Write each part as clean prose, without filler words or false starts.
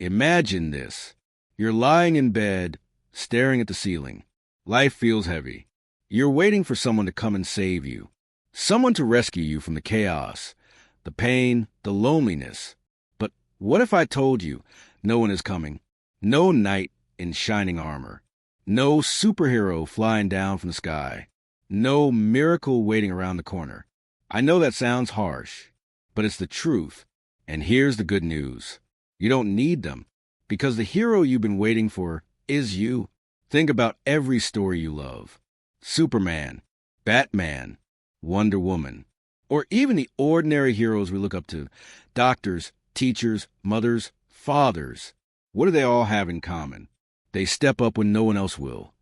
Imagine this. You're lying in bed, staring at the ceiling. Life feels heavy. You're waiting for someone to come and save you. Someone to rescue you from the chaos, the pain, the loneliness. But what if I told you no one is coming? No knight in shining armor. No superhero flying down from the sky. No miracle waiting around the corner. I know that sounds harsh, but it's the truth. And here's the good news. You don't need them, because the hero you've been waiting for is you. Think about every story you love. Superman, Batman, Wonder Woman, or even the ordinary heroes we look up to. Doctors, teachers, mothers, fathers. What do they all have in common? They step up when no one else will.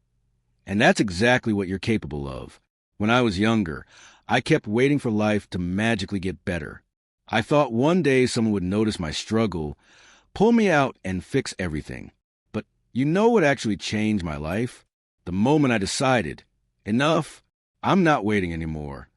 And that's exactly what you're capable of. When I was younger, I kept waiting for life to magically get better. I thought one day someone would notice my struggle, pull me out, and fix everything. But you know what actually changed my life? The moment I decided, enough, I'm not waiting anymore.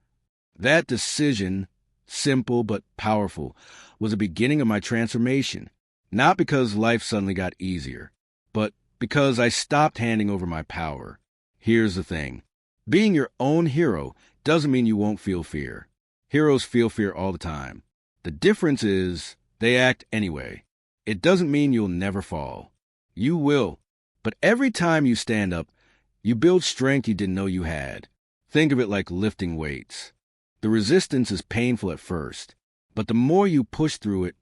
That decision, simple but powerful, was the beginning of my transformation. Not because life suddenly got easier, but because I stopped handing over my power. Here's the thing. Being your own hero doesn't mean you won't feel fear. Heroes feel fear all the time. The difference is they act anyway. It doesn't mean you'll never fall. You will. But every time you stand up, you build strength you didn't know you had. Think of it like lifting weights. The resistance is painful at first, but the more you push through it,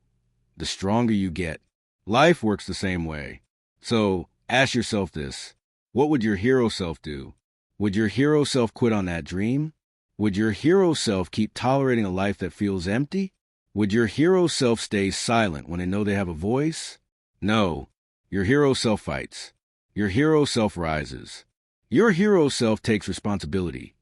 the stronger you get. Life works the same way. So ask yourself this. What would your hero self do? Would your hero self quit on that dream? Would your hero self keep tolerating a life that feels empty? Would your hero self stay silent when they know they have a voice? No. Your hero self fights. Your hero self rises. Your hero self takes responsibility,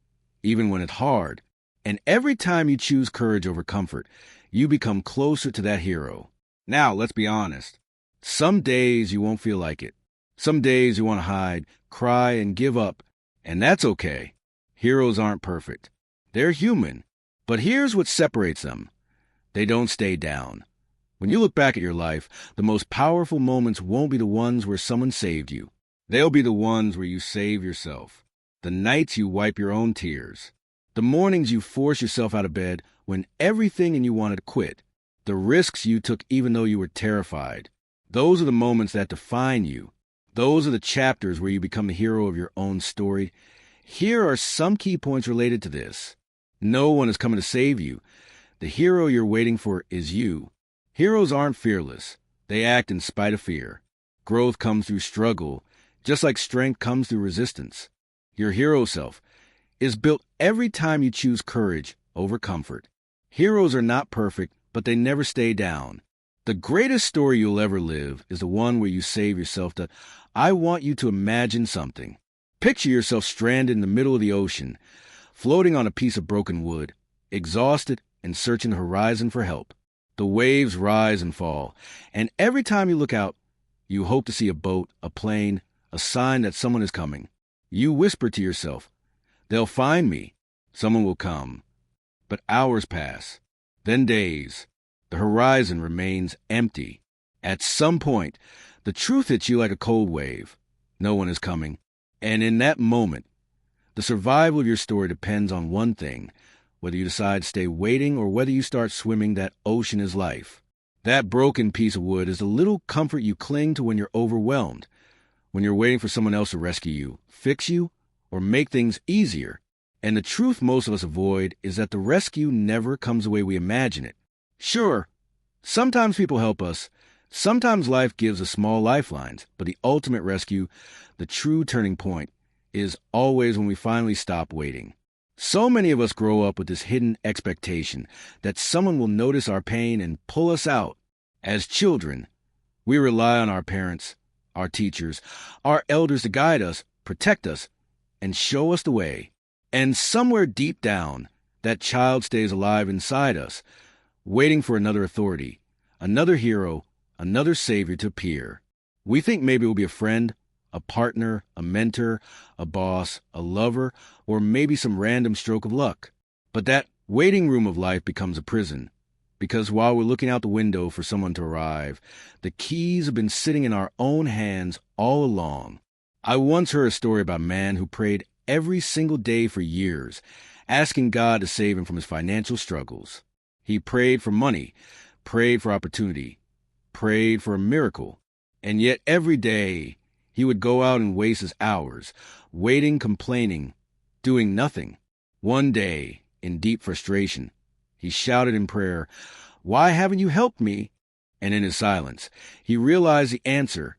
even when it's hard. And every time you choose courage over comfort, you become closer to that hero. Now, let's be honest. Some days you won't feel like it. Some days you want to hide, cry, and give up. And that's okay. Heroes aren't perfect. They're human. But here's what separates them. They don't stay down. When you look back at your life, the most powerful moments won't be the ones where someone saved you. They'll be the ones where you save yourself. The nights you wipe your own tears. The mornings you force yourself out of bed when everything in you wanted to quit. The risks you took even though you were terrified. Those are the moments that define you. Those are the chapters where you become the hero of your own story. Here are some key points related to this. No one is coming to save you. The hero you're waiting for is you. Heroes aren't fearless. They act in spite of fear. Growth comes through struggle, just like strength comes through resistance. Your hero self is built every time you choose courage over comfort. Heroes are not perfect, but they never stay down. The greatest story you'll ever live is the one where you save yourself. I want you to imagine something. Picture yourself stranded in the middle of the ocean, floating on a piece of broken wood, exhausted and searching the horizon for help. The waves rise and fall, and every time you look out, you hope to see a boat, a plane, a sign that someone is coming. You whisper to yourself, "They'll find me. Someone will come." But hours pass, then days. The horizon remains empty. At some point, the truth hits you like a cold wave. No one is coming. And in that moment, the survival of your story depends on one thing, whether you decide to stay waiting or whether you start swimming that ocean is life. That broken piece of wood is the little comfort you cling to when you're overwhelmed, when you're waiting for someone else to rescue you, fix you, or make things easier. And the truth most of us avoid is that the rescue never comes the way we imagine it. Sure, sometimes people help us. Sometimes life gives us small lifelines, but the ultimate rescue, the true turning point, is always when we finally stop waiting. So many of us grow up with this hidden expectation that someone will notice our pain and pull us out. As children, we rely on our parents, our teachers, our elders to guide us, protect us, and show us the way. And somewhere deep down, that child stays alive inside us, waiting for another authority, another hero, another savior to appear. We think maybe it will be a friend, a partner, a mentor, a boss, a lover, or maybe some random stroke of luck. But that waiting room of life becomes a prison. Because while we're looking out the window for someone to arrive, the keys have been sitting in our own hands all along. I once heard a story about a man who prayed every single day for years, asking God to save him from his financial struggles. He prayed for money, prayed for opportunity, prayed for a miracle, and yet every day he would go out and waste his hours, waiting, complaining, doing nothing. One day, in deep frustration, he shouted in prayer, "Why haven't you helped me?" And in his silence, he realized the answer.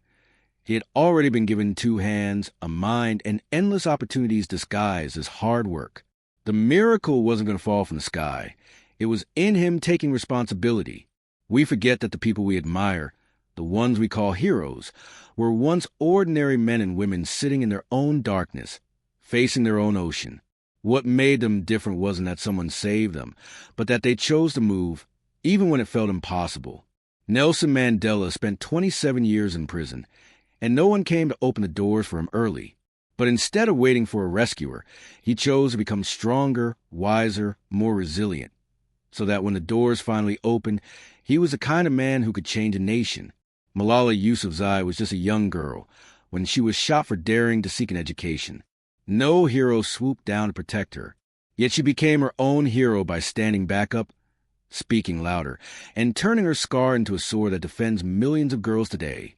He had already been given 2 hands, a mind, and endless opportunities disguised as hard work. The miracle wasn't going to fall from the sky. It was in him taking responsibility. We forget that the people we admire, the ones we call heroes, were once ordinary men and women sitting in their own darkness, facing their own ocean. What made them different wasn't that someone saved them, but that they chose to move, even when it felt impossible. Nelson Mandela spent 27 years in prison, and no one came to open the doors for him early. But instead of waiting for a rescuer, he chose to become stronger, wiser, more resilient, so that when the doors finally opened, he was the kind of man who could change a nation. Malala Yousafzai was just a young girl when she was shot for daring to seek an education. No hero swooped down to protect her, yet she became her own hero by standing back up, speaking louder, and turning her scar into a sword that defends millions of girls today.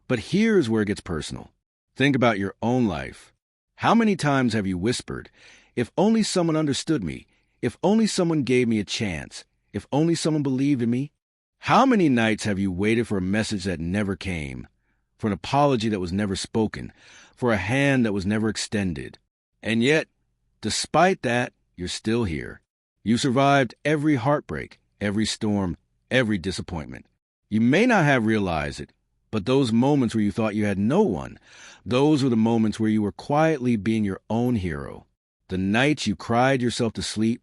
But here's where it gets personal. Think about your own life. How many times have you whispered, "If only someone understood me, if only someone gave me a chance, if only someone believed in me"? How many nights have you waited for a message that never came, for an apology that was never spoken, for a hand that was never extended? And yet, despite that, you're still here. You survived every heartbreak, every storm, every disappointment. You may not have realized it, but those moments where you thought you had no one, those were the moments where you were quietly being your own hero. The nights you cried yourself to sleep,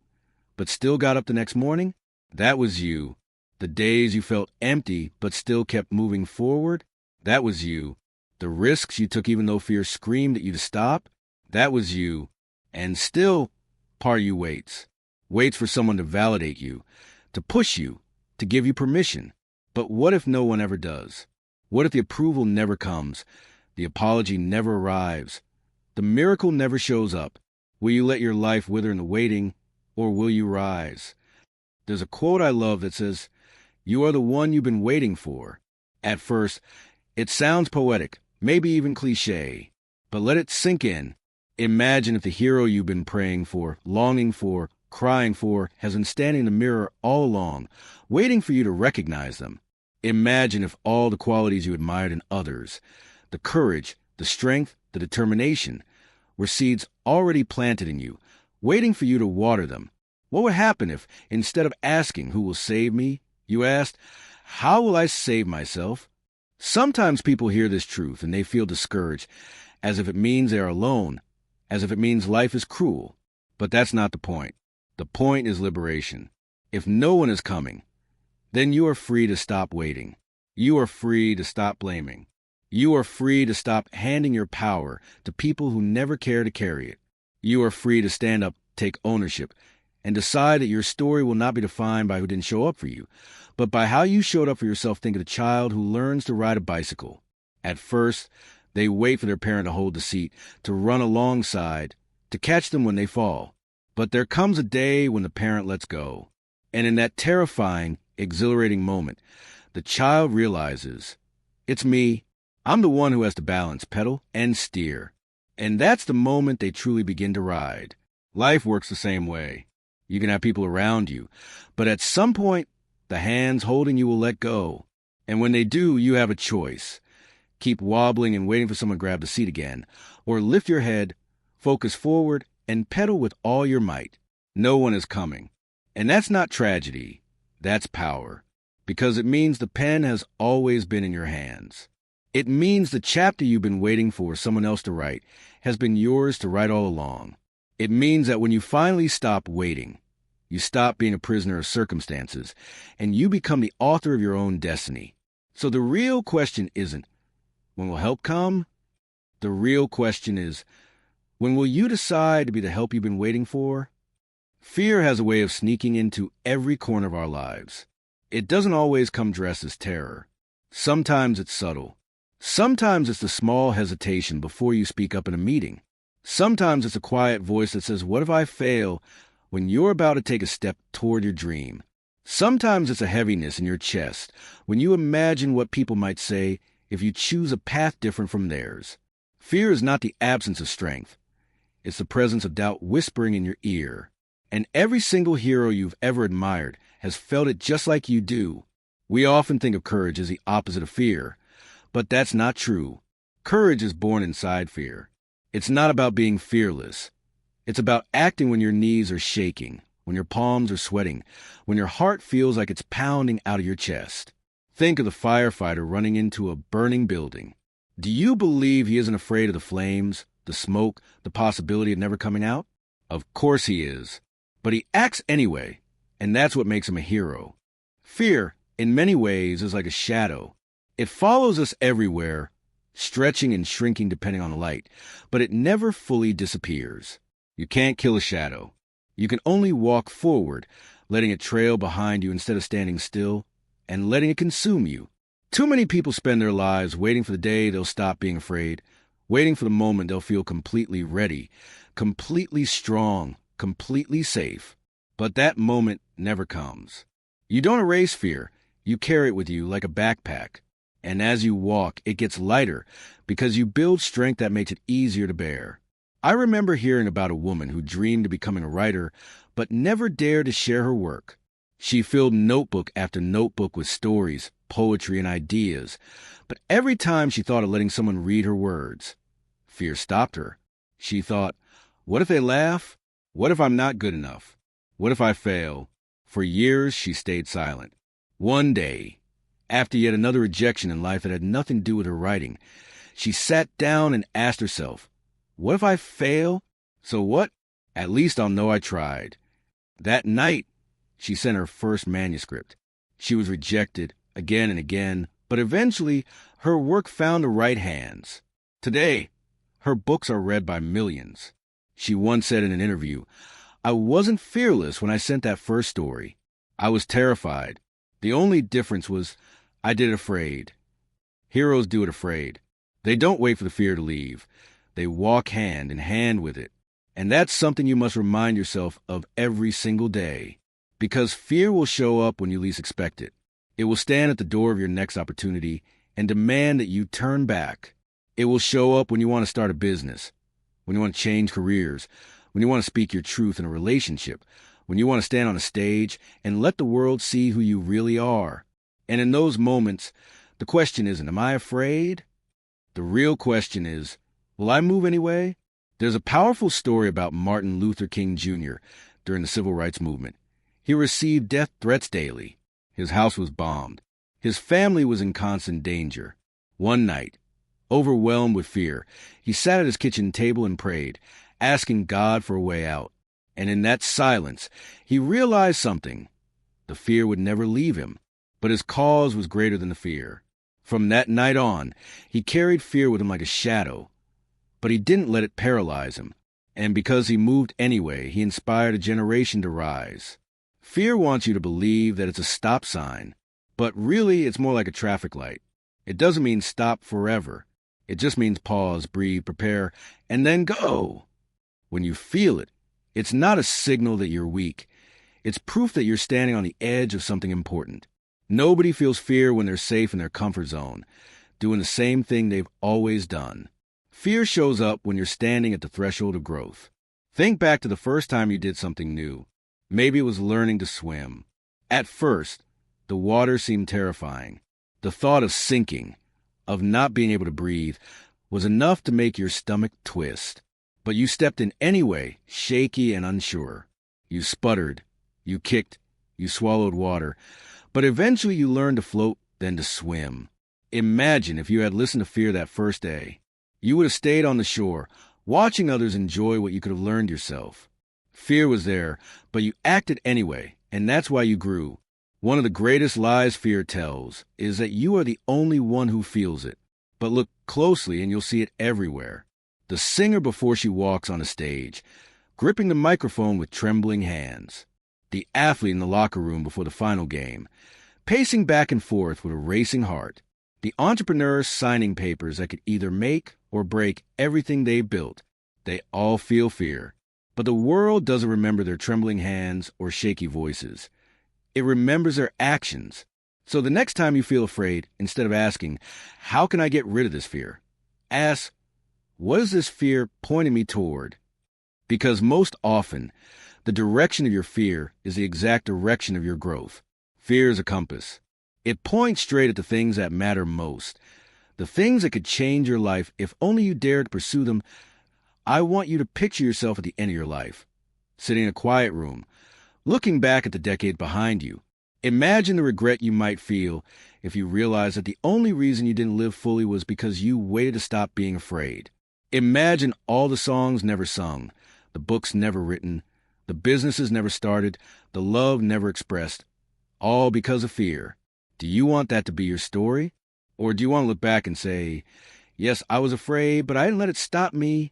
but still got up the next morning, that was you. The days you felt empty, but still kept moving forward, that was you. The risks you took even though fear screamed at you to stop, that was you. And still, part of you waits. Waits for someone to validate you, to push you, to give you permission. But what if no one ever does? What if the approval never comes? The apology never arrives? The miracle never shows up? Will you let your life wither in the waiting, or will you rise? There's a quote I love that says, "You are the one you've been waiting for." At first, it sounds poetic, maybe even cliche, but let it sink in. Imagine if the hero you've been praying for, longing for, crying for, has been standing in the mirror all along, waiting for you to recognize them. Imagine if all the qualities you admired in others, the courage, the strength, the determination, were seeds already planted in you, waiting for you to water them. What would happen if, instead of asking, "Who will save me?" you asked, "How will I save myself?" Sometimes people hear this truth and they feel discouraged, as if it means they are alone, as if it means life is cruel. But that's not the point. The point is liberation. If no one is coming, then you are free to stop waiting. You are free to stop blaming. You are free to stop handing your power to people who never care to carry it. You are free to stand up, take ownership, and decide that your story will not be defined by who didn't show up for you, but by how you showed up for yourself. Think of the child who learns to ride a bicycle. At first, they wait for their parent to hold the seat, to run alongside, to catch them when they fall. But there comes a day when the parent lets go. And in that terrifying, exhilarating moment, the child realizes, "It's me. I'm the one who has to balance, pedal, and steer." And that's the moment they truly begin to ride. Life works the same way. You can have people around you, but at some point, the hands holding you will let go. And when they do, you have a choice. Keep wobbling and waiting for someone to grab the seat again, or lift your head, focus forward, and pedal with all your might. No one is coming. And that's not tragedy. That's power. Because it means the pen has always been in your hands. It means the chapter you've been waiting for someone else to write has been yours to write all along. It means that when you finally stop waiting, you stop being a prisoner of circumstances, and you become the author of your own destiny. So the real question isn't, when will help come? The real question is, when will you decide to be the help you've been waiting for? Fear has a way of sneaking into every corner of our lives. It doesn't always come dressed as terror. Sometimes it's subtle. Sometimes it's the small hesitation before you speak up in a meeting. Sometimes it's a quiet voice that says, "What if I fail?" when you're about to take a step toward your dream. Sometimes it's a heaviness in your chest when you imagine what people might say if you choose a path different from theirs. Fear is not the absence of strength. It's the presence of doubt whispering in your ear. And every single hero you've ever admired has felt it just like you do. We often think of courage as the opposite of fear, but that's not true. Courage is born inside fear. It's not about being fearless. It's about acting when your knees are shaking, when your palms are sweating, when your heart feels like it's pounding out of your chest. Think of the firefighter running into a burning building. Do you believe he isn't afraid of the flames, the smoke, the possibility of never coming out? Of course he is. But he acts anyway, and that's what makes him a hero. Fear, in many ways, is like a shadow. It follows us everywhere, stretching and shrinking depending on the light, but it never fully disappears. You can't kill a shadow. You can only walk forward, letting it trail behind you instead of standing still, and letting it consume you. Too many people spend their lives waiting for the day they'll stop being afraid, waiting for the moment they'll feel completely ready, completely strong, completely safe. But that moment never comes. You don't erase fear. You carry it with you like a backpack. And as you walk, it gets lighter because you build strength that makes it easier to bear. I remember hearing about a woman who dreamed of becoming a writer, but never dared to share her work. She filled notebook after notebook with stories, poetry, and ideas, but every time she thought of letting someone read her words, fear stopped her. She thought, what if they laugh? What if I'm not good enough? What if I fail? For years, she stayed silent. One day, after yet another rejection in life that had nothing to do with her writing, she sat down and asked herself, what if I fail? So what? At least I'll know I tried. That night, she sent her first manuscript. She was rejected again and again, but eventually her work found the right hands. Today, her books are read by millions. She once said in an interview, I wasn't fearless when I sent that first story. I was terrified. The only difference was I did it afraid. Heroes do it afraid. They don't wait for the fear to leave. They walk hand in hand with it. And that's something you must remind yourself of every single day. Because fear will show up when you least expect it. It will stand at the door of your next opportunity and demand that you turn back. It will show up when you want to start a business, when you want to change careers, when you want to speak your truth in a relationship, when you want to stand on a stage and let the world see who you really are. And in those moments, the question isn't, am I afraid? The real question is, will I move anyway? There's a powerful story about Martin Luther King Jr. during the Civil Rights Movement. He received death threats daily. His house was bombed. His family was in constant danger. One night, overwhelmed with fear, he sat at his kitchen table and prayed, asking God for a way out. And in that silence, he realized something. The fear would never leave him, but his cause was greater than the fear. From that night on, he carried fear with him like a shadow, but he didn't let it paralyze him. And because he moved anyway, he inspired a generation to rise. Fear wants you to believe that it's a stop sign, but really it's more like a traffic light. It doesn't mean stop forever. It just means pause, breathe, prepare, and then go. When you feel it, it's not a signal that you're weak. It's proof that you're standing on the edge of something important. Nobody feels fear when they're safe in their comfort zone, doing the same thing they've always done. Fear shows up when you're standing at the threshold of growth. Think back to the first time you did something new. Maybe it was learning to swim. At first, the water seemed terrifying. The thought of sinking, of not being able to breathe, was enough to make your stomach twist. But you stepped in anyway, shaky and unsure. You sputtered, you kicked, you swallowed water, but eventually you learned to float, then to swim. Imagine if you had listened to fear that first day. You would have stayed on the shore, watching others enjoy what you could have learned yourself. Fear was there, but you acted anyway, and that's why you grew. One of the greatest lies fear tells is that you are the only one who feels it. But look closely and you'll see it everywhere. The singer before she walks on a stage, gripping the microphone with trembling hands. The athlete in the locker room before the final game, pacing back and forth with a racing heart. The entrepreneur signing papers that could either make or break everything they built. They all feel fear. But the world doesn't remember their trembling hands or shaky voices. It remembers their actions. So the next time you feel afraid, instead of asking, how can I get rid of this fear? Ask, what is this fear pointing me toward? Because most often, the direction of your fear is the exact direction of your growth. Fear is a compass. It points straight at the things that matter most, the things that could change your life if only you dared to pursue them. I want you to picture yourself at the end of your life, sitting in a quiet room, looking back at the decade behind you. Imagine the regret you might feel if you realized that the only reason you didn't live fully was because you waited to stop being afraid. Imagine all the songs never sung, the books never written, the businesses never started, the love never expressed, all because of fear. Do you want that to be your story? Or do you want to look back and say, yes, I was afraid, but I didn't let it stop me?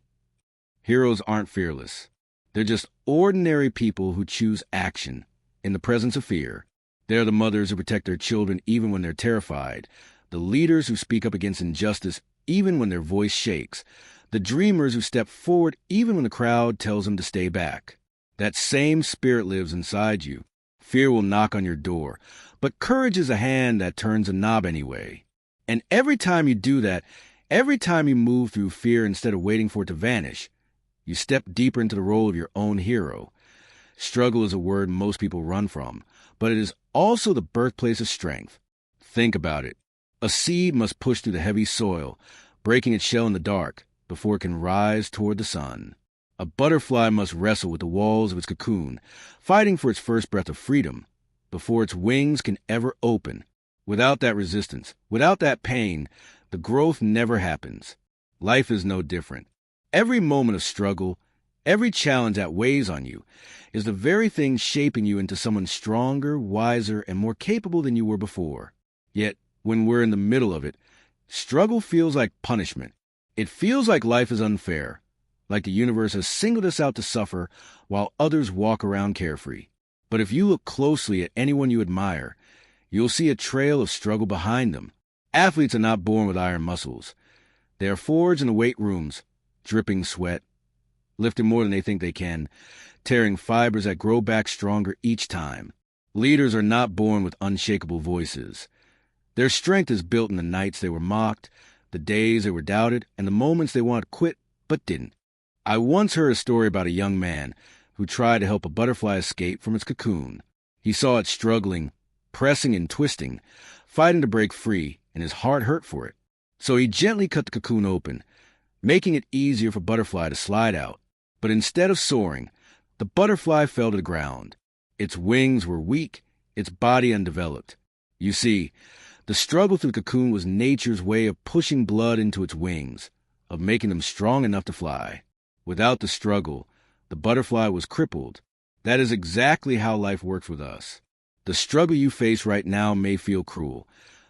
Heroes aren't fearless. They're just ordinary people who choose action in the presence of fear. They're the mothers who protect their children even when they're terrified, the leaders who speak up against injustice even when their voice shakes, the dreamers who step forward even when the crowd tells them to stay back. That same spirit lives inside you. Fear will knock on your door, but courage is a hand that turns a knob anyway. And every time you do that, every time you move through fear instead of waiting for it to vanish, you step deeper into the role of your own hero. Struggle is a word most people run from, but it is also the birthplace of strength. Think about it. A seed must push through the heavy soil, breaking its shell in the dark, before it can rise toward the sun. A butterfly must wrestle with the walls of its cocoon, fighting for its first breath of freedom, before its wings can ever open. Without that resistance, without that pain, the growth never happens. Life is no different. Every moment of struggle, every challenge that weighs on you, is the very thing shaping you into someone stronger, wiser, and more capable than you were before. Yet, when we're in the middle of it, struggle feels like punishment. It feels like life is unfair, like the universe has singled us out to suffer while others walk around carefree. But if you look closely at anyone you admire, you'll see a trail of struggle behind them. Athletes are not born with iron muscles. They are forged in the weight rooms, dripping sweat, lifting more than they think they can, tearing fibers that grow back stronger each time. Leaders are not born with unshakable voices. Their strength is built in the nights they were mocked, the days they were doubted, and the moments they wanted to quit but didn't. I once heard a story about a young man who tried to help a butterfly escape from its cocoon. He saw it struggling, pressing and twisting, fighting to break free, and his heart hurt for it. So he gently cut the cocoon open, making it easier for the butterfly to slide out. But instead of soaring, the butterfly fell to the ground. Its wings were weak, its body undeveloped. You see, the struggle through the cocoon was nature's way of pushing blood into its wings, of making them strong enough to fly. Without the struggle, the butterfly was crippled. That is exactly how life works with us. The struggle you face right now may feel cruel,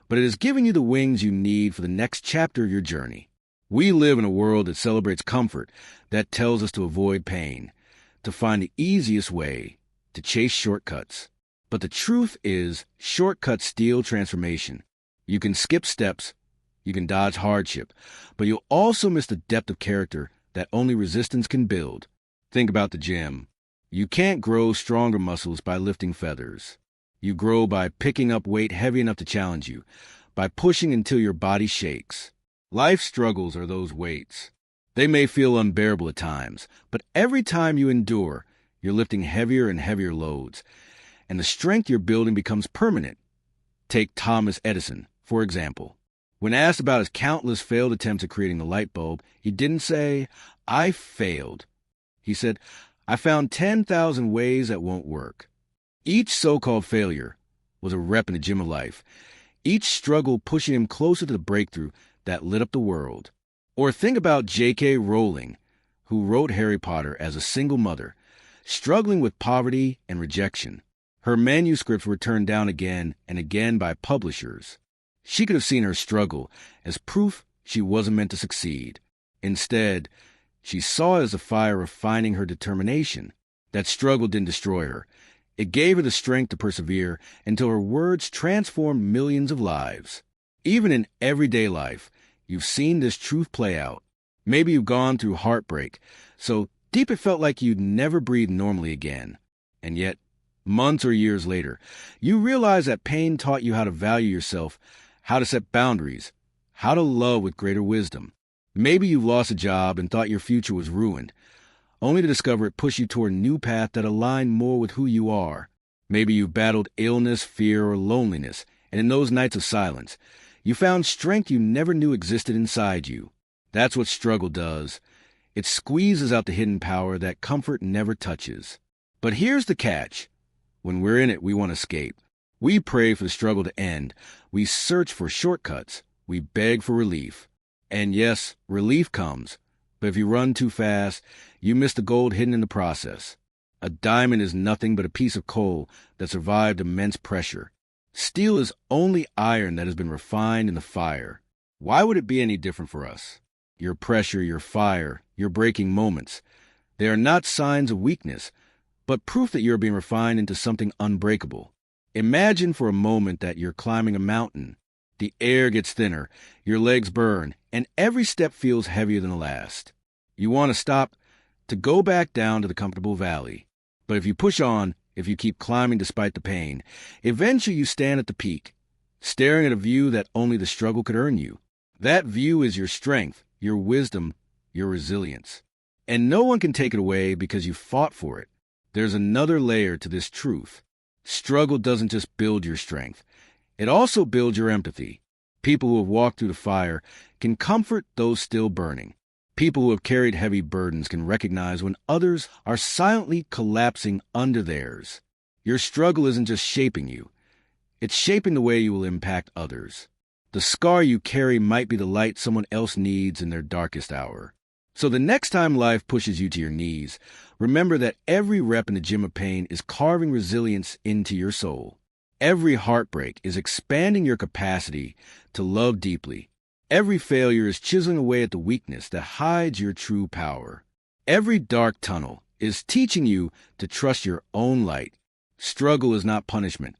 but it is giving you the wings you need for the next chapter of your journey. We live in a world that celebrates comfort, that tells us to avoid pain, to find the easiest way, to chase shortcuts. But the truth is, shortcuts steal transformation. You can skip steps, you can dodge hardship, but you'll also miss the depth of character that only resistance can build. Think about the gym. You can't grow stronger muscles by lifting feathers. You grow by picking up weight heavy enough to challenge you, by pushing until your body shakes. Life struggles are those weights. They may feel unbearable at times, but every time you endure, you're lifting heavier and heavier loads, and the strength you're building becomes permanent. Take Thomas Edison, for example. When asked about his countless failed attempts at creating the light bulb, he didn't say, "I failed." He said, "I found 10,000 ways that won't work." Each so-called failure was a rep in the gym of life, each struggle pushing him closer to the breakthrough that lit up the world. Or think about J.K. Rowling, who wrote Harry Potter as a single mother, struggling with poverty and rejection. Her manuscripts were turned down again and again by publishers. She could have seen her struggle as proof she wasn't meant to succeed. Instead, she saw it as a fire refining her determination. That struggle didn't destroy her. It gave her the strength to persevere until her words transformed millions of lives. Even in everyday life, you've seen this truth play out. Maybe you've gone through heartbreak, so deep it felt like you'd never breathe normally again. And yet, months or years later, you realize that pain taught you how to value yourself, how to set boundaries, how to love with greater wisdom. Maybe you've lost a job and thought your future was ruined, only to discover it pushed you toward a new path that aligned more with who you are. Maybe you've battled illness, fear, or loneliness, and in those nights of silence, you found strength you never knew existed inside you. That's what struggle does. It squeezes out the hidden power that comfort never touches. But here's the catch. When we're in it, we want to escape. We pray for the struggle to end. We search for shortcuts. We beg for relief. And yes, relief comes. But if you run too fast, you miss the gold hidden in the process. A diamond is nothing but a piece of coal that survived immense pressure. Steel is only iron that has been refined in the fire. Why would it be any different for us? Your pressure, your fire, your breaking moments, they are not signs of weakness, but proof that you're being refined into something unbreakable. Imagine for a moment that you're climbing a mountain. The air gets thinner, your legs burn, and every step feels heavier than the last. You want to stop, to go back down to the comfortable valley. But if you push on, if you keep climbing despite the pain, eventually you stand at the peak, staring at a view that only the struggle could earn you. That view is your strength, your wisdom, your resilience. And no one can take it away because you fought for it. There's another layer to this truth. Struggle doesn't just build your strength. It also builds your empathy. People who have walked through the fire can comfort those still burning. People who have carried heavy burdens can recognize when others are silently collapsing under theirs. Your struggle isn't just shaping you. It's shaping the way you will impact others. The scar you carry might be the light someone else needs in their darkest hour. So the next time life pushes you to your knees, remember that every rep in the gym of pain is carving resilience into your soul. Every heartbreak is expanding your capacity to love deeply. Every failure is chiseling away at the weakness that hides your true power. Every dark tunnel is teaching you to trust your own light. Struggle is not punishment.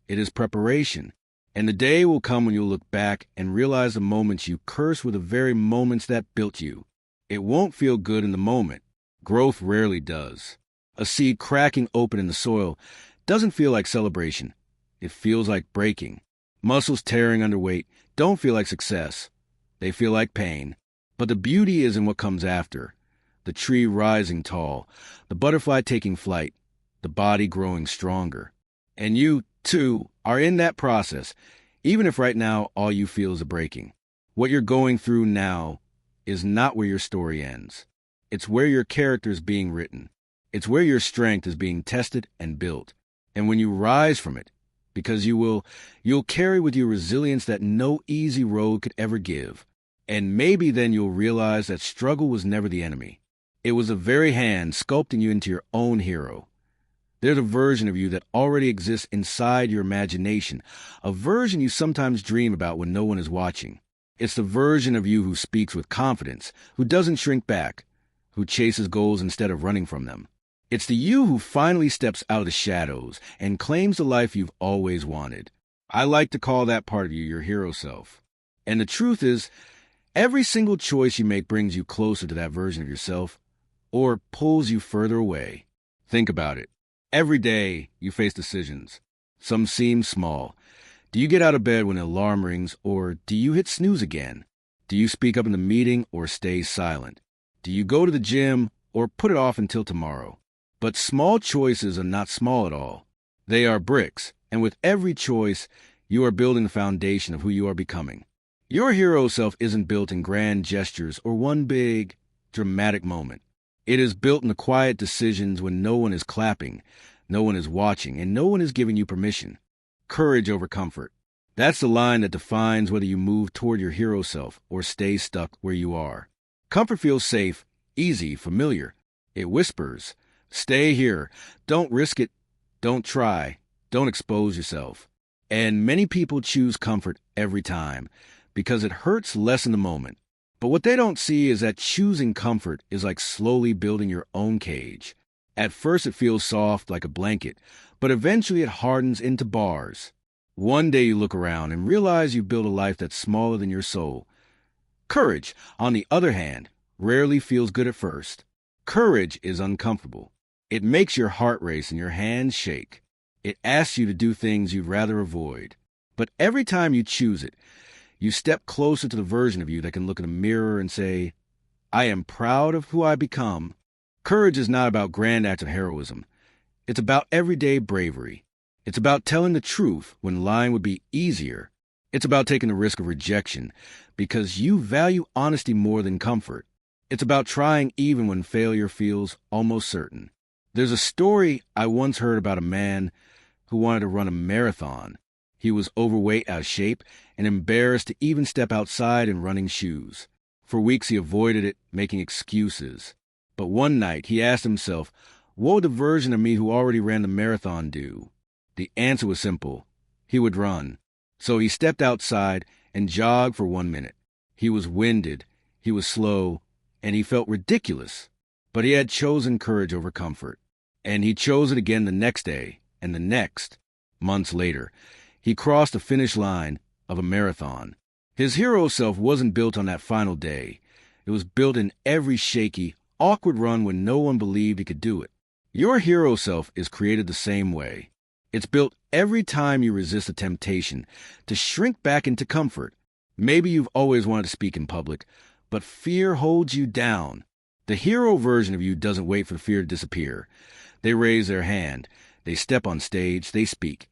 It is preparation. And the day will come when you'll look back and realize the moments you cursed were the very moments that built you. It won't feel good in the moment. Growth rarely does. A seed cracking open in the soil doesn't feel like celebration. It feels like breaking. Muscles tearing under weight don't feel like success. They feel like pain. But the beauty is in what comes after. The tree rising tall, the butterfly taking flight, the body growing stronger. And you, too, are in that process, even if right now all you feel is a breaking. What you're going through now is not where your story ends. It's where your character is being written. It's where your strength is being tested and built. And when you rise from it, because you'll carry with you resilience that no easy road could ever give. And maybe then you'll realize that struggle was never the enemy. It was the very hand sculpting you into your own hero. There's a version of you that already exists inside your imagination, a version you sometimes dream about when no one is watching. It's the version of you who speaks with confidence, who doesn't shrink back, who chases goals instead of running from them. It's the you who finally steps out of the shadows and claims the life you've always wanted. I like to call that part of you your hero self. And the truth is, every single choice you make brings you closer to that version of yourself, or pulls you further away. Think about it. Every day, you face decisions. Some seem small. Do you get out of bed when an alarm rings, or do you hit snooze again? Do you speak up in the meeting, or stay silent? Do you go to the gym, or put it off until tomorrow? But small choices are not small at all. They are bricks, and with every choice, you are building the foundation of who you are becoming. Your hero self isn't built in grand gestures or one big, dramatic moment. It is built in the quiet decisions when no one is clapping, no one is watching, and no one is giving you permission. Courage over comfort. That's the line that defines whether you move toward your hero self or stay stuck where you are. Comfort feels safe, easy, familiar. It whispers, stay here, don't risk it, don't try, don't expose yourself. And many people choose comfort every time because it hurts less in the moment. But what they don't see is that choosing comfort is like slowly building your own cage. At first it feels soft like a blanket, but eventually it hardens into bars. One day you look around and realize you've built a life that's smaller than your soul. Courage, on the other hand, rarely feels good at first. Courage is uncomfortable. It makes your heart race and your hands shake. It asks you to do things you'd rather avoid. But every time you choose it, you step closer to the version of you that can look in a mirror and say, I am proud of who I become. Courage is not about grand acts of heroism. It's about everyday bravery. It's about telling the truth when lying would be easier. It's about taking the risk of rejection because you value honesty more than comfort. It's about trying even when failure feels almost certain. There's a story I once heard about a man who wanted to run a marathon. He was overweight, out of shape, and embarrassed to even step outside in running shoes. For weeks he avoided it, making excuses. But one night he asked himself, what would the version of me who already ran the marathon do? The answer was simple. He would run. So he stepped outside and jogged for 1 minute. He was winded, he was slow, and he felt ridiculous. But he had chosen courage over comfort. And he chose it again the next day, and the next. Months later, he crossed the finish line of a marathon. His hero self wasn't built on that final day. It was built in every shaky, awkward run when no one believed he could do it. Your hero self is created the same way. It's built every time you resist a temptation to shrink back into comfort. Maybe you've always wanted to speak in public, but fear holds you down. The hero version of you doesn't wait for the fear to disappear. They raise their hand. They step on stage. They speak,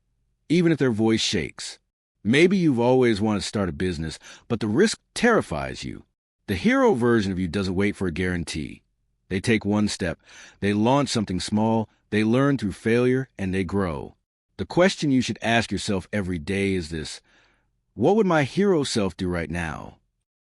even if their voice shakes. Maybe you've always wanted to start a business, but the risk terrifies you. The hero version of you doesn't wait for a guarantee. They take one step. They launch something small. They learn through failure, and they grow. The question you should ask yourself every day is this: what would my hero self do right now?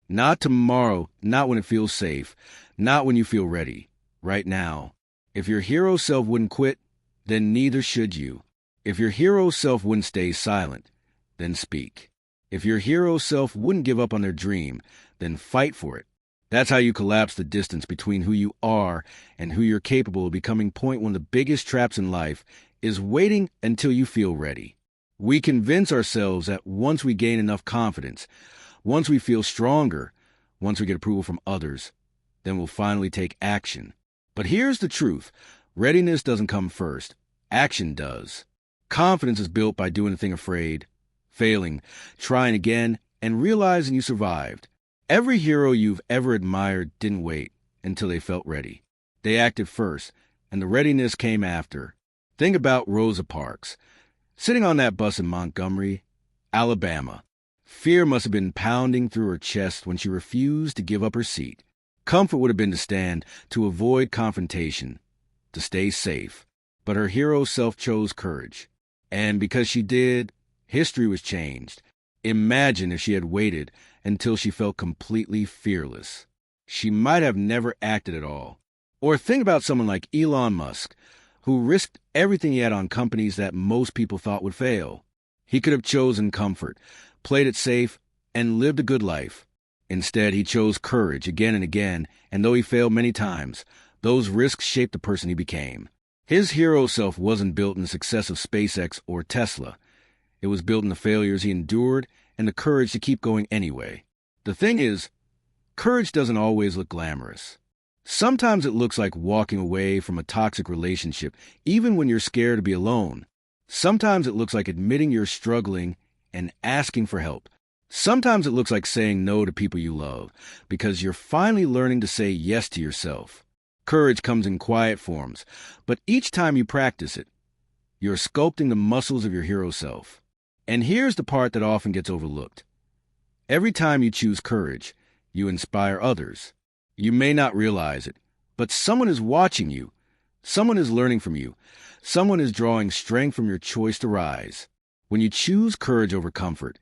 Not tomorrow, not when it feels safe, not when you feel ready. Right now. If your hero self wouldn't quit, then neither should you. If your hero self wouldn't stay silent, then speak. If your hero self wouldn't give up on their dream, then fight for it. That's how you collapse the distance between who you are and who you're capable of becoming. One of the biggest traps in life is waiting until you feel ready. We convince ourselves that once we gain enough confidence, once we feel stronger, once we get approval from others, then we'll finally take action. But here's the truth. Readiness doesn't come first. Action does. Confidence is built by doing the thing afraid, failing, trying again, and realizing you survived. Every hero you've ever admired didn't wait until they felt ready. They acted first, and the readiness came after. Think about Rosa Parks, sitting on that bus in Montgomery, Alabama. Fear must have been pounding through her chest when she refused to give up her seat. Comfort would have been to stand, to avoid confrontation, to stay safe. But her hero self chose courage. And because she did, history was changed. Imagine if she had waited until she felt completely fearless. She might have never acted at all. Or think about someone like Elon Musk, who risked everything he had on companies that most people thought would fail. He could have chosen comfort, played it safe, and lived a good life. Instead, he chose courage again and again, and though he failed many times, those risks shaped the person he became. His hero self wasn't built in the success of SpaceX or Tesla. It was built in the failures he endured and the courage to keep going anyway. The thing is, courage doesn't always look glamorous. Sometimes it looks like walking away from a toxic relationship, even when you're scared to be alone. Sometimes it looks like admitting you're struggling and asking for help. Sometimes it looks like saying no to people you love, because you're finally learning to say yes to yourself. Courage comes in quiet forms, but each time you practice it, you're sculpting the muscles of your hero self. And here's the part that often gets overlooked. Every time you choose courage, you inspire others. You may not realize it, but someone is watching you. Someone is learning from you. Someone is drawing strength from your choice to rise. When you choose courage over comfort,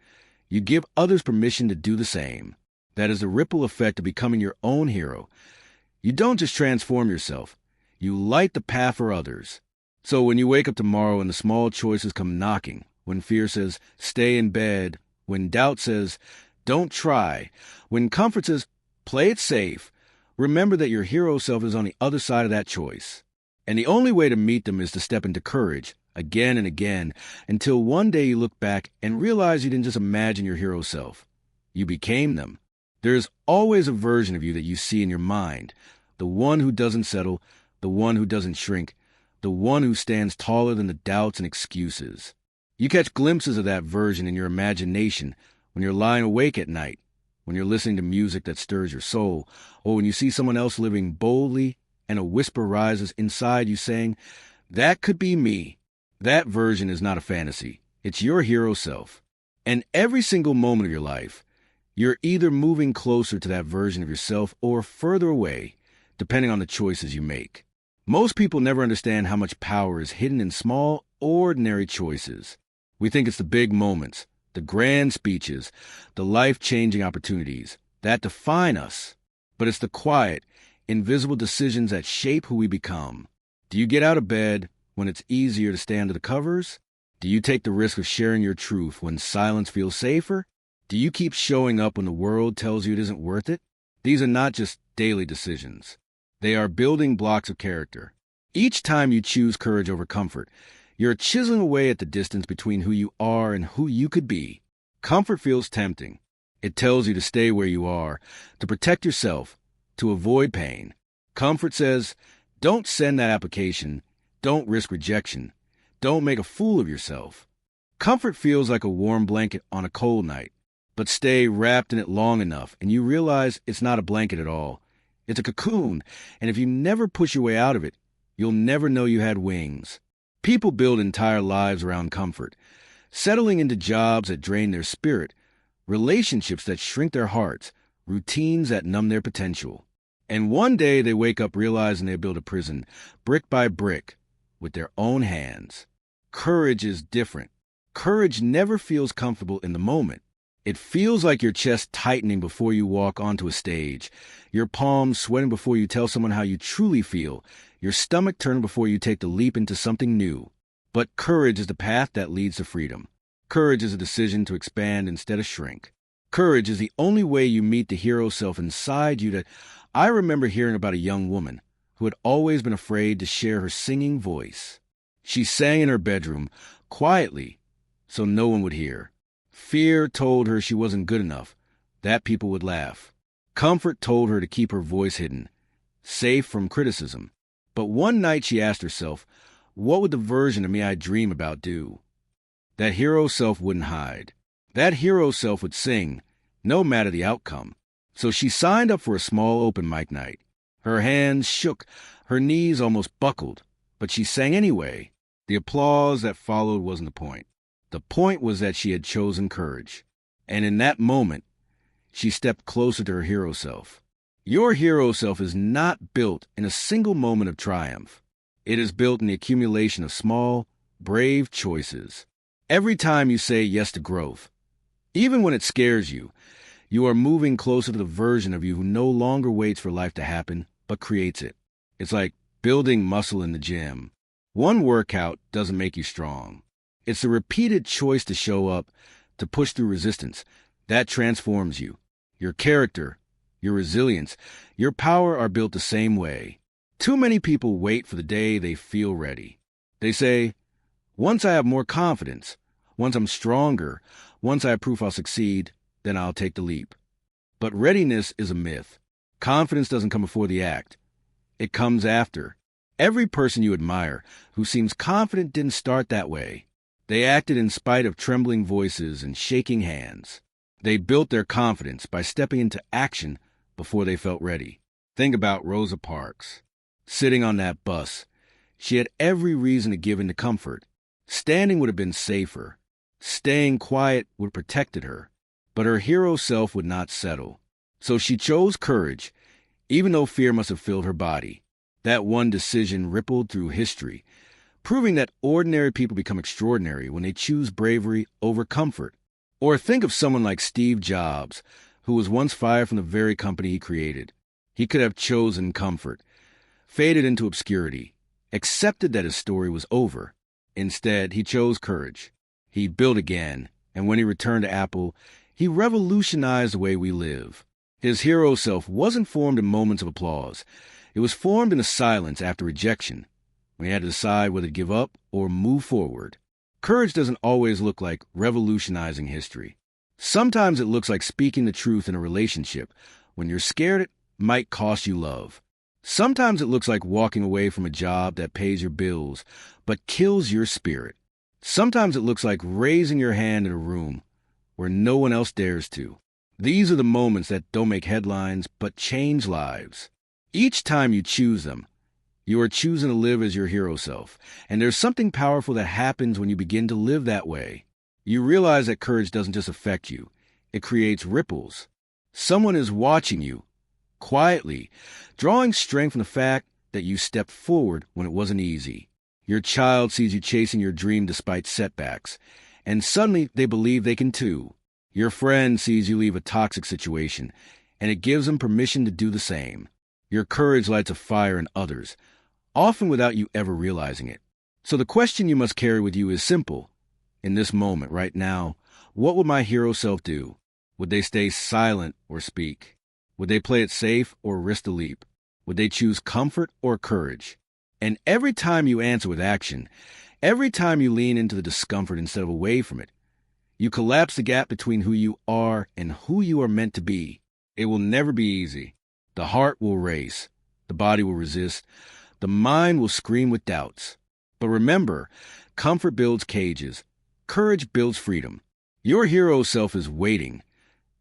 you give others permission to do the same. That is the ripple effect of becoming your own hero. You don't just transform yourself. You light the path for others. So when you wake up tomorrow and the small choices come knocking, when fear says, stay in bed, when doubt says, don't try, when comfort says, play it safe, remember that your hero self is on the other side of that choice. And the only way to meet them is to step into courage, again and again, until one day you look back and realize you didn't just imagine your hero self. You became them. There's always a version of you that you see in your mind, the one who doesn't settle, the one who doesn't shrink, the one who stands taller than the doubts and excuses. You catch glimpses of that version in your imagination when you're lying awake at night, when you're listening to music that stirs your soul, or when you see someone else living boldly and a whisper rises inside you saying, "That could be me." That version is not a fantasy. It's your hero self. And every single moment of your life, you're either moving closer to that version of yourself or further away, depending on the choices you make. Most people never understand how much power is hidden in small, ordinary choices. We think it's the big moments, the grand speeches, the life-changing opportunities that define us. But it's the quiet, invisible decisions that shape who we become. Do you get out of bed when it's easier to stay under the covers? Do you take the risk of sharing your truth when silence feels safer? Do you keep showing up when the world tells you it isn't worth it? These are not just daily decisions. They are building blocks of character. Each time you choose courage over comfort, you're chiseling away at the distance between who you are and who you could be. Comfort feels tempting. It tells you to stay where you are, to protect yourself, to avoid pain. Comfort says, don't send that application. Don't risk rejection. Don't make a fool of yourself. Comfort feels like a warm blanket on a cold night, but stay wrapped in it long enough and you realize it's not a blanket at all. It's a cocoon, and if you never push your way out of it, you'll never know you had wings. People build entire lives around comfort, settling into jobs that drain their spirit, relationships that shrink their hearts, routines that numb their potential. And one day they wake up realizing they built a prison, brick by brick, with their own hands. Courage is different. Courage never feels comfortable in the moment. It feels like your chest tightening before you walk onto a stage, your palms sweating before you tell someone how you truly feel, your stomach turning before you take the leap into something new. But courage is the path that leads to freedom. Courage is a decision to expand instead of shrink. Courage is the only way you meet the hero self inside you. I remember hearing about a young woman who had always been afraid to share her singing voice. She sang in her bedroom, quietly, so no one would hear. Fear told her she wasn't good enough, that people would laugh. Comfort told her to keep her voice hidden, safe from criticism. But one night she asked herself, what would the version of me I dream about do? That hero self wouldn't hide. That hero self would sing, no matter the outcome. So she signed up for a small open mic night. Her hands shook, her knees almost buckled, but she sang anyway. The applause that followed wasn't the point. The point was that she had chosen courage. And in that moment, she stepped closer to her hero self. Your hero self is not built in a single moment of triumph. It is built in the accumulation of small, brave choices. Every time you say yes to growth, even when it scares you, you are moving closer to the version of you who no longer waits for life to happen, but creates it. It's like building muscle in the gym. One workout doesn't make you strong. It's the repeated choice to show up, to push through resistance, that transforms you. Your character, your resilience, your power are built the same way. Too many people wait for the day they feel ready. They say, once I have more confidence, once I'm stronger, once I have proof I'll succeed, then I'll take the leap. But readiness is a myth. Confidence doesn't come before the act. It comes after. Every person you admire who seems confident didn't start that way. They acted in spite of trembling voices and shaking hands. They built their confidence by stepping into action before they felt ready. Think about Rosa Parks. Sitting on that bus, she had every reason to give in to comfort. Standing would have been safer. Staying quiet would have protected her. But her hero self would not settle. So she chose courage, even though fear must have filled her body. That one decision rippled through history, proving that ordinary people become extraordinary when they choose bravery over comfort. Or think of someone like Steve Jobs, who was once fired from the very company he created. He could have chosen comfort, faded into obscurity, accepted that his story was over. Instead, he chose courage. He built again, and when he returned to Apple, he revolutionized the way we live. His hero self wasn't formed in moments of applause. It was formed in a silence after rejection, when you had to decide whether to give up or move forward. Courage doesn't always look like revolutionizing history. Sometimes it looks like speaking the truth in a relationship when you're scared it might cost you love. Sometimes it looks like walking away from a job that pays your bills but kills your spirit. Sometimes it looks like raising your hand in a room where no one else dares to. These are the moments that don't make headlines but change lives. Each time you choose them, you are choosing to live as your hero self, and there's something powerful that happens when you begin to live that way. You realize that courage doesn't just affect you, it creates ripples. Someone is watching you, quietly, drawing strength from the fact that you stepped forward when it wasn't easy. Your child sees you chasing your dream despite setbacks, and suddenly they believe they can too. Your friend sees you leave a toxic situation, and it gives them permission to do the same. Your courage lights a fire in others, often without you ever realizing it. So the question you must carry with you is simple. In this moment, right now, what would my hero self do? Would they stay silent or speak? Would they play it safe or risk the leap? Would they choose comfort or courage? And every time you answer with action, every time you lean into the discomfort instead of away from it, you collapse the gap between who you are and who you are meant to be. It will never be easy. The heart will race. The body will resist. The mind will scream with doubts. But remember, comfort builds cages. Courage builds freedom. Your hero self is waiting,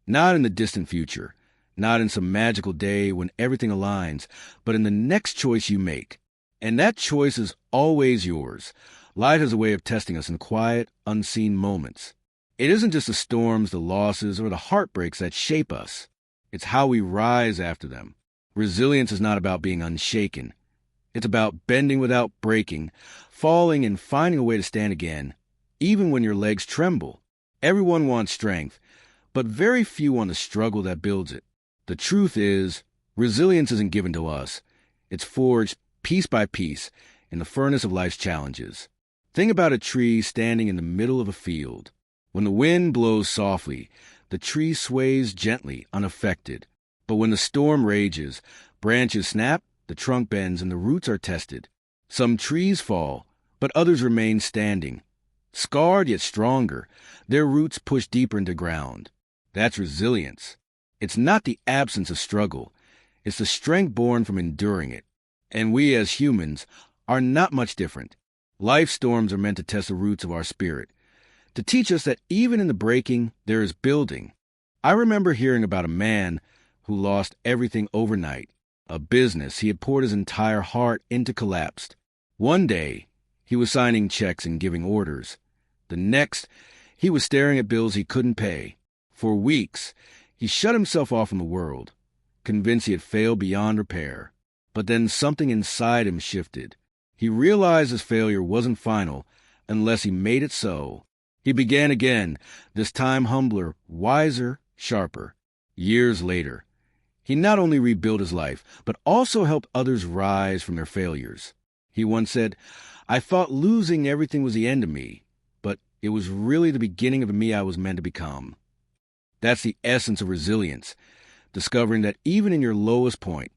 not in the distant future, not in some magical day when everything aligns, but in the next choice you make. And that choice is always yours. Life has a way of testing us in quiet, unseen moments. It isn't just the storms, the losses, or the heartbreaks that shape us. It's how we rise after them. Resilience is not about being unshaken. It's about bending without breaking, falling and finding a way to stand again, even when your legs tremble. Everyone wants strength, but very few want the struggle that builds it. The truth is, resilience isn't given to us. It's forged piece by piece in the furnace of life's challenges. Think about a tree standing in the middle of a field. When the wind blows softly, the tree sways gently, unaffected. But when the storm rages, branches snap, the trunk bends, and the roots are tested. Some trees fall, but others remain standing. Scarred yet stronger, their roots push deeper into ground. That's resilience. It's not the absence of struggle. It's the strength born from enduring it. And we as humans are not much different. Life storms are meant to test the roots of our spirit, to teach us that even in the breaking, there is building. I remember hearing about a man who lost everything overnight. A business he had poured his entire heart into collapsed. One day, he was signing checks and giving orders. The next, he was staring at bills he couldn't pay. For weeks, he shut himself off from the world, convinced he had failed beyond repair. But then something inside him shifted. He realized his failure wasn't final unless he made it so. He began again, this time humbler, wiser, sharper. Years later, he not only rebuilt his life, but also helped others rise from their failures. He once said, "I thought losing everything was the end of me, but it was really the beginning of the me I was meant to become." That's the essence of resilience, discovering that even in your lowest point,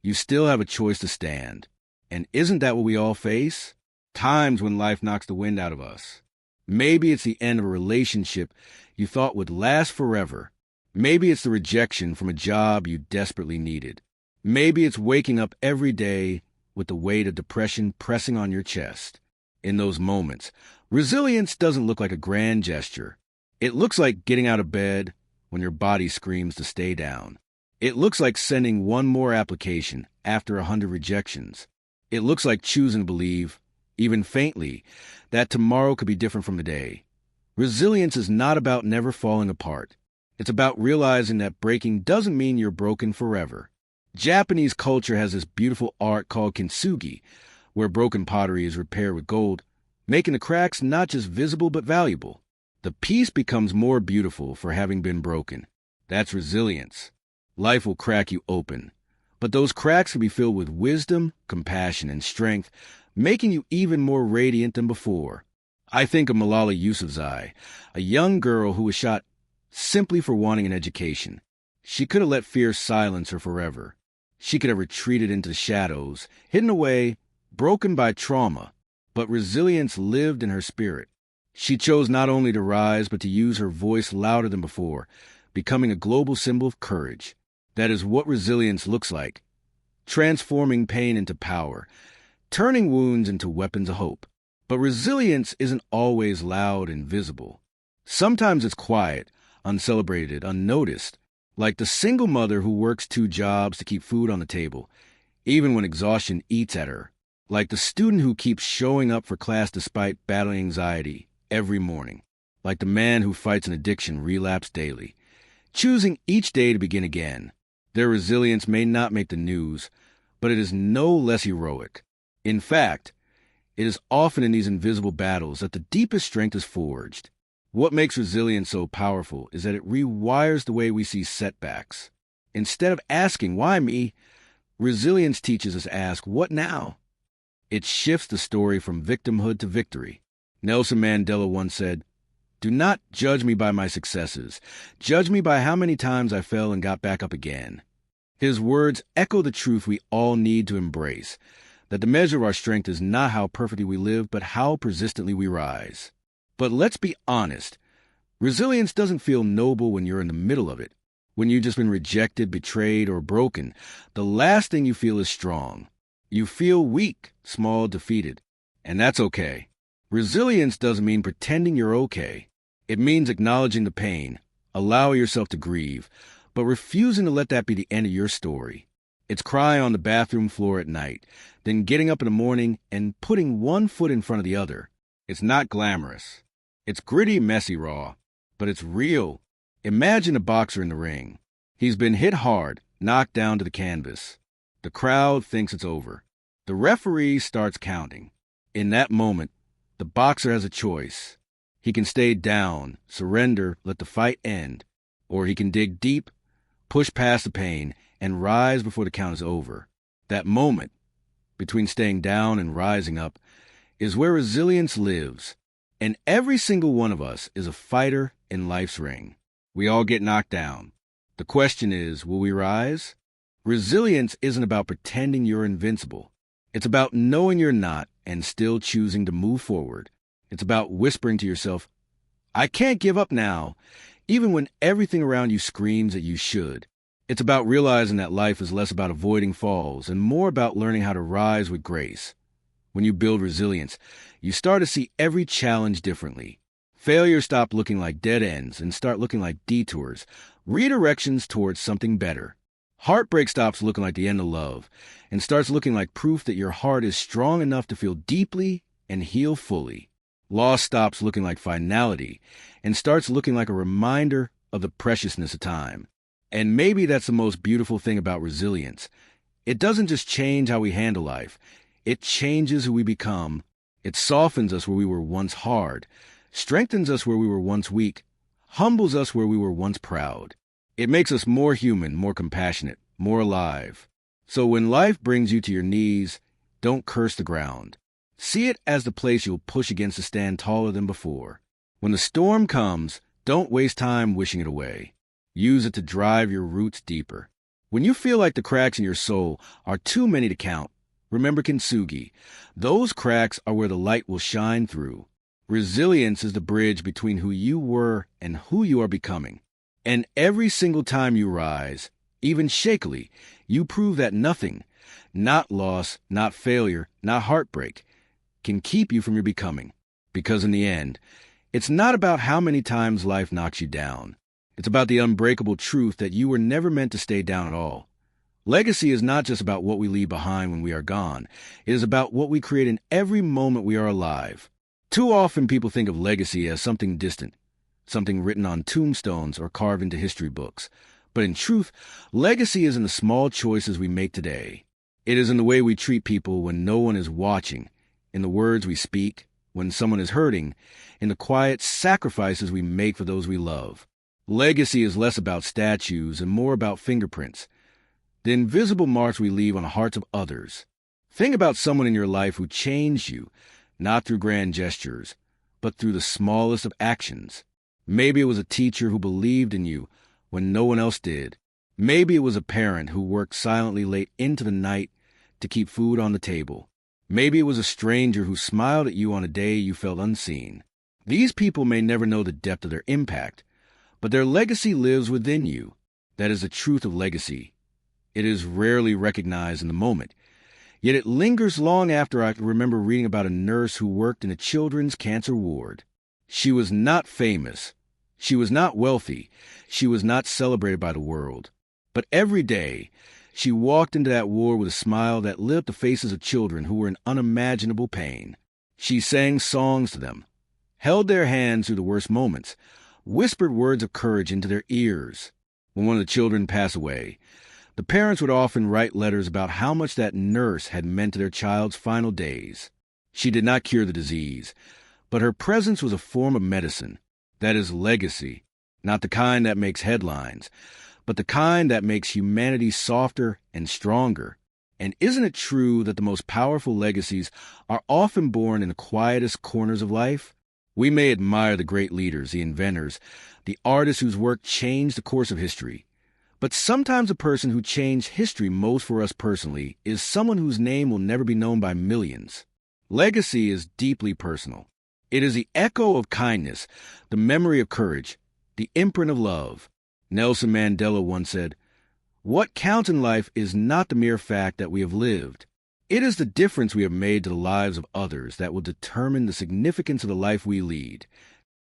you still have a choice to stand. And isn't that what we all face? Times when life knocks the wind out of us. Maybe it's the end of a relationship you thought would last forever. Maybe it's the rejection from a job you desperately needed. Maybe it's waking up every day with the weight of depression pressing on your chest. In those moments, resilience doesn't look like a grand gesture. It looks like getting out of bed when your body screams to stay down. It looks like sending one more application after 100 rejections. It looks like choosing to believe, even faintly, that tomorrow could be different from today. Resilience is not about never falling apart. It's about realizing that breaking doesn't mean you're broken forever. Japanese culture has this beautiful art called kintsugi, where broken pottery is repaired with gold, making the cracks not just visible but valuable. The piece becomes more beautiful for having been broken. That's resilience. Life will crack you open, but those cracks can be filled with wisdom, compassion, and strength, making you even more radiant than before. I think of Malala Yousafzai, a young girl who was shot simply for wanting an education. She could have let fear silence her forever. She could have retreated into the shadows, hidden away, broken by trauma, but resilience lived in her spirit. She chose not only to rise, but to use her voice louder than before, becoming a global symbol of courage. That is what resilience looks like, transforming pain into power, turning wounds into weapons of hope. But resilience isn't always loud and visible. Sometimes it's quiet, uncelebrated, unnoticed, like the single mother who works 2 jobs to keep food on the table, even when exhaustion eats at her, like the student who keeps showing up for class despite battling anxiety every morning, like the man who fights an addiction relapse daily, choosing each day to begin again. Their resilience may not make the news, but it is no less heroic. In fact, it is often in these invisible battles that the deepest strength is forged. What makes resilience so powerful is that it rewires the way we see setbacks. Instead of asking, "Why me?" resilience teaches us to ask, "What now?" It shifts the story from victimhood to victory. Nelson Mandela once said, "Do not judge me by my successes. Judge me by how many times I fell and got back up again." His words echo the truth we all need to embrace, that the measure of our strength is not how perfectly we live, but how persistently we rise. But let's be honest. Resilience doesn't feel noble when you're in the middle of it. When you've just been rejected, betrayed, or broken, the last thing you feel is strong. You feel weak, small, defeated. And that's okay. Resilience doesn't mean pretending you're okay. It means acknowledging the pain, allowing yourself to grieve, but refusing to let that be the end of your story. It's crying on the bathroom floor at night, then getting up in the morning and putting one foot in front of the other. It's not glamorous. It's gritty, messy, raw, but it's real. Imagine a boxer in the ring. He's been hit hard, knocked down to the canvas. The crowd thinks it's over. The referee starts counting. In that moment, the boxer has a choice. He can stay down, surrender, let the fight end, or he can dig deep, push past the pain, and rise before the count is over. That moment, between staying down and rising up, is where resilience lives. And every single one of us is a fighter in life's ring. We all get knocked down. The question is, will we rise? Resilience isn't about pretending you're invincible. It's about knowing you're not and still choosing to move forward. It's about whispering to yourself, "I can't give up now," even when everything around you screams that you should. It's about realizing that life is less about avoiding falls and more about learning how to rise with grace. When you build resilience, you start to see every challenge differently. Failure stops looking like dead ends and start looking like detours, redirections towards something better. Heartbreak stops looking like the end of love and starts looking like proof that your heart is strong enough to feel deeply and heal fully. Loss stops looking like finality and starts looking like a reminder of the preciousness of time. And maybe that's the most beautiful thing about resilience. It doesn't just change how we handle life. It changes who we become. It softens us where we were once hard, strengthens us where we were once weak, humbles us where we were once proud. It makes us more human, more compassionate, more alive. So when life brings you to your knees, don't curse the ground. See it as the place you'll push against to stand taller than before. When the storm comes, don't waste time wishing it away. Use it to drive your roots deeper. When you feel like the cracks in your soul are too many to count, remember Kintsugi. Those cracks are where the light will shine through. Resilience is the bridge between who you were and who you are becoming. And every single time you rise, even shakily, you prove that nothing, not loss, not failure, not heartbreak, can keep you from your becoming. Because in the end, it's not about how many times life knocks you down. It's about the unbreakable truth that you were never meant to stay down at all. Legacy is not just about what we leave behind when we are gone. It is about what we create in every moment we are alive. Too often people think of legacy as something distant, something written on tombstones or carved into history books. But in truth, legacy is in the small choices we make today. It is in the way we treat people when no one is watching, in the words we speak when someone is hurting, in the quiet sacrifices we make for those we love. Legacy is less about statues and more about fingerprints, the invisible marks we leave on the hearts of others. Think about someone in your life who changed you, not through grand gestures, but through the smallest of actions. Maybe it was a teacher who believed in you when no one else did. Maybe it was a parent who worked silently late into the night to keep food on the table. Maybe it was a stranger who smiled at you on a day you felt unseen. These people may never know the depth of their impact, but their legacy lives within you. That is the truth of legacy. It is rarely recognized in the moment, yet it lingers long after. I remember reading about a nurse who worked in a children's cancer ward. She was not famous. She was not wealthy. She was not celebrated by the world. But every day, she walked into that ward with a smile that lit up the faces of children who were in unimaginable pain. She sang songs to them, held their hands through the worst moments, whispered words of courage into their ears. When one of the children passed away, the parents would often write letters about how much that nurse had meant to their child's final days. She did not cure the disease, but her presence was a form of medicine. That is legacy, not the kind that makes headlines, but the kind that makes humanity softer and stronger. And isn't it true that the most powerful legacies are often born in the quietest corners of life? We may admire the great leaders, the inventors, the artists whose work changed the course of history. But sometimes the person who changed history most for us personally is someone whose name will never be known by millions. Legacy is deeply personal. It is the echo of kindness, the memory of courage, the imprint of love. Nelson Mandela once said, "What counts in life is not the mere fact that we have lived. It is the difference we have made to the lives of others that will determine the significance of the life we lead."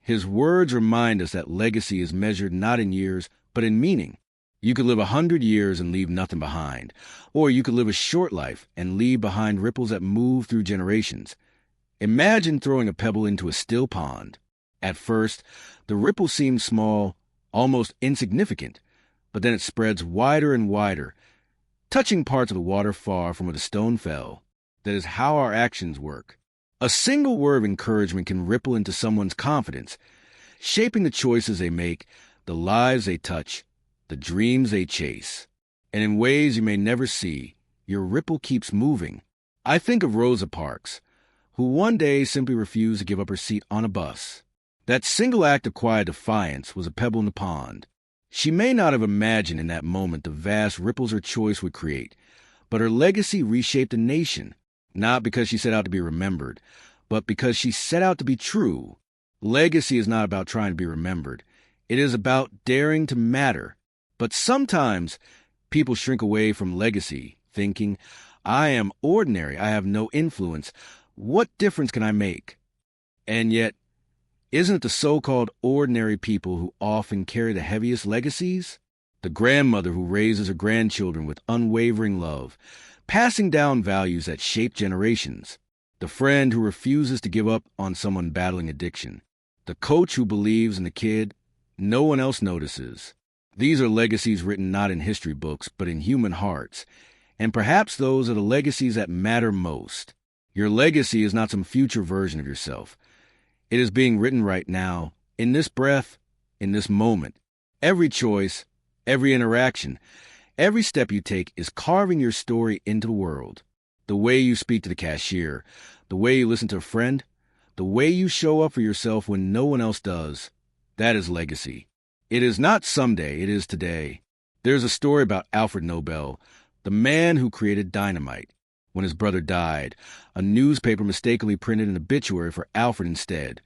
His words remind us that legacy is measured not in years, but in meaning. You could live 100 years and leave nothing behind, or you could live a short life and leave behind ripples that move through generations. Imagine throwing a pebble into a still pond. At first, the ripple seems small, almost insignificant, but then it spreads wider and wider, touching parts of the water far from where the stone fell. That is how our actions work. A single word of encouragement can ripple into someone's confidence, shaping the choices they make, the lives they touch, the dreams they chase. And in ways you may never see, your ripple keeps moving. I think of Rosa Parks, who one day simply refused to give up her seat on a bus. That single act of quiet defiance was a pebble in the pond. She may not have imagined in that moment the vast ripples her choice would create, but her legacy reshaped a nation, not because she set out to be remembered, but because she set out to be true. Legacy is not about trying to be remembered. It is about daring to matter. But sometimes people shrink away from legacy, thinking, "I am ordinary, I have no influence. What difference can I make?" And yet, isn't it the so-called ordinary people who often carry the heaviest legacies? The grandmother who raises her grandchildren with unwavering love, passing down values that shape generations. The friend who refuses to give up on someone battling addiction. The coach who believes in the kid no one else notices. These are legacies written not in history books, but in human hearts. And perhaps those are the legacies that matter most. Your legacy is not some future version of yourself. It is being written right now, in this breath, in this moment. Every choice, every interaction, every step you take is carving your story into the world. The way you speak to the cashier, the way you listen to a friend, the way you show up for yourself when no one else does, that is legacy. It is not someday, it is today. There's a story about Alfred Nobel, the man who created dynamite. When his brother died, a newspaper mistakenly printed an obituary for Alfred instead,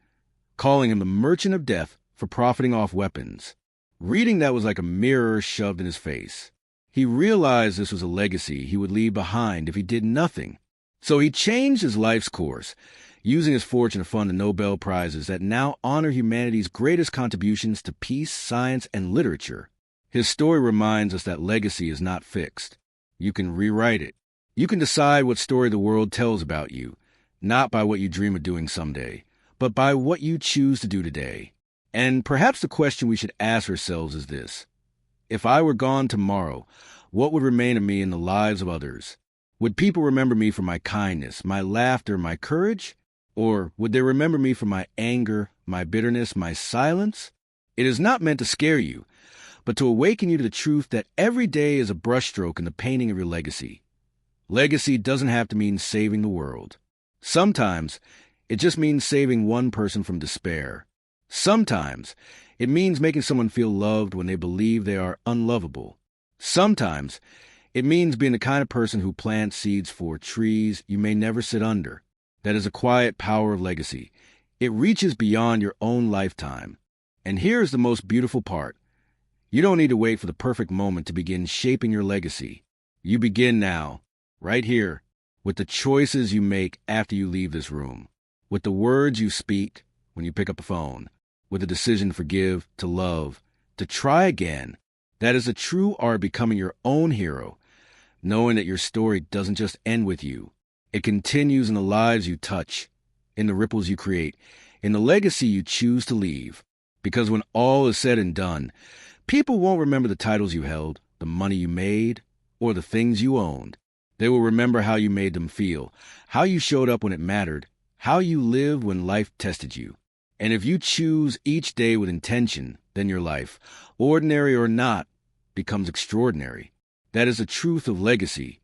calling him the merchant of death for profiting off weapons. Reading that was like a mirror shoved in his face. He realized this was a legacy he would leave behind if he did nothing. So he changed his life's course, using his fortune to fund the Nobel Prizes that now honor humanity's greatest contributions to peace, science, and literature. His story reminds us that legacy is not fixed. You can rewrite it. You can decide what story the world tells about you, not by what you dream of doing someday, but by what you choose to do today. And perhaps the question we should ask ourselves is this: if I were gone tomorrow, what would remain of me in the lives of others? Would people remember me for my kindness, my laughter, my courage? Or would they remember me for my anger, my bitterness, my silence? It is not meant to scare you, but to awaken you to the truth that every day is a brushstroke in the painting of your legacy. Legacy doesn't have to mean saving the world. Sometimes it just means saving one person from despair. Sometimes it means making someone feel loved when they believe they are unlovable. Sometimes It means being the kind of person who plants seeds for trees you may never sit under. That is a quiet power of legacy. It reaches beyond your own lifetime. And here's the most beautiful part. You don't need to wait for the perfect moment to begin shaping your legacy. You begin now, right here, with the choices you make after you leave this room, with the words you speak when you pick up the phone, with the decision to forgive, to love, to try again. That is the true art of becoming your own hero, knowing that your story doesn't just end with you. It continues in the lives you touch, in the ripples you create, in the legacy you choose to leave. Because when all is said and done, people won't remember the titles you held, the money you made, or the things you owned. They will remember how you made them feel, how you showed up when it mattered, how you lived when life tested you. And if you choose each day with intention, then your life, ordinary or not, becomes extraordinary. That is the truth of legacy.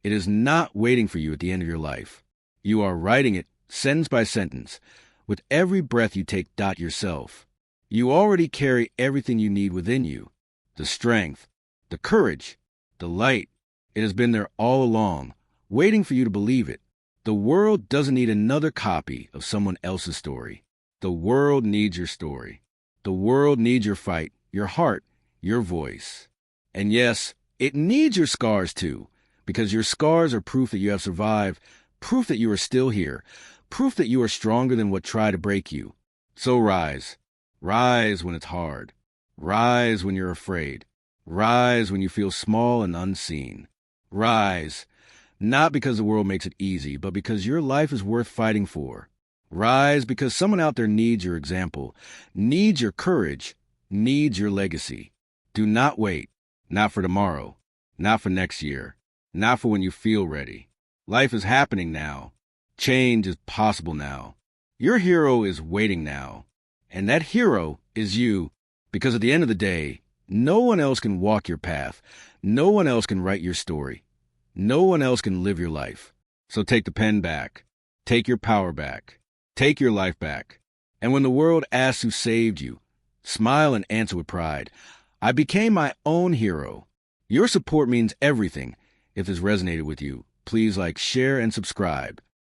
It is not waiting for you at the end of your life. You are writing it sentence by sentence. With every breath you take, yourself. You already carry everything you need within you. The strength, the courage, the light. It has been there all along, waiting for you to believe it. The world doesn't need another copy of someone else's story. The world needs your story. The world needs your fight, your heart, your voice. And yes, it needs your scars too, because your scars are proof that you have survived, proof that you are still here, proof that you are stronger than what tried to break you. So rise. Rise when it's hard. Rise when you're afraid. Rise when you feel small and unseen. Rise, not because the world makes it easy, but because your life is worth fighting for. Rise because someone out there needs your example, needs your courage, needs your legacy. Do not wait. Not for tomorrow. Not for next year. Not for when you feel ready. Life is happening now. Change is possible now. Your hero is waiting now. And that hero is you, because at the end of the day, no one else can walk your path. No one else can write your story. No one else can live your life. So take the pen back. Take your power back. Take your life back. And when the world asks who saved you, smile and answer with pride. I became my own hero. Your support means everything. If this resonated with you, please like, share, and subscribe.